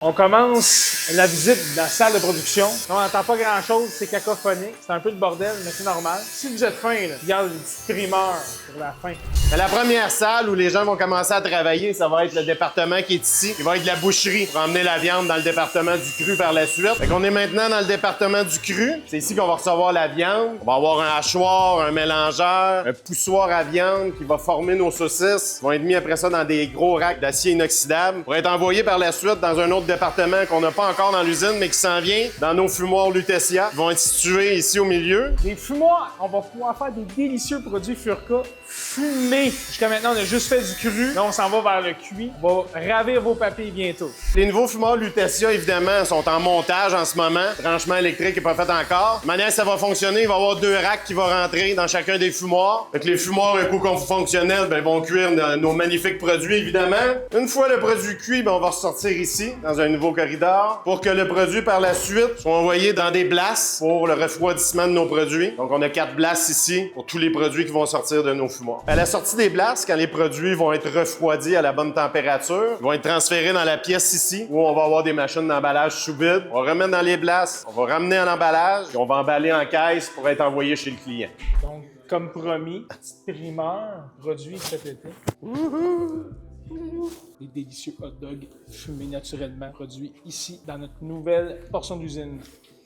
On commence la visite de la salle de production. On n'entend pas grand-chose, c'est cacophonique. C'est un peu le bordel, mais c'est normal. Si vous êtes faim, là, regarde les petites primeurs pour la fin. Mais la première salle où les gens vont commencer à travailler, ça va être le département qui est ici. Il va être la boucherie pour emmener la viande dans le département du cru par la suite. Fait qu'on est maintenant dans le département du cru. C'est ici qu'on va recevoir la viande. On va avoir un hachoir, un mélangeur, un poussoir à viande qui va former nos saucisses. Ils vont être mis après ça dans des gros racks d'acier inoxydable pour être envoyés par la suite dans un autre département qu'on n'a pas encore dans l'usine, mais qui s'en vient dans nos fumoirs Lutetia. Ils vont être situés ici au milieu. Les fumoirs, on va pouvoir faire des délicieux produits Furca fumés. Jusqu'à maintenant, on a juste fait du cru. Là, on s'en va vers le cuit. On va ravir vos papilles bientôt. Les nouveaux fumoirs Lutetia, évidemment, sont en montage en ce moment. Le branchement électrique n'est pas fait encore. De manière que ça va fonctionner, il va y avoir 2 racks qui vont rentrer dans chacun des fumoirs. Fait que les fumoirs, un coup fonctionnels, ben, vont cuire nos magnifiques produits, évidemment. Une fois le produit cuit, ben, on va ressortir ici, dans un nouveau corridor, pour que le produit, par la suite, soit envoyé dans des blasses pour le refroidissement de nos produits. Donc, on a 4 blasses ici pour tous les produits qui vont sortir de nos fumoirs. À la sortie des blasses, quand les produits vont être refroidis à la bonne température, ils vont être transférés dans la pièce ici, où on va avoir des machines d'emballage sous vide. On va remettre dans les blasses, on va ramener en emballage, et on va emballer en caisse pour être envoyé chez le client. Donc, comme promis, petite primeur, produit cet été. Des délicieux hot dogs fumés naturellement, produits ici, dans notre nouvelle portion d'usine.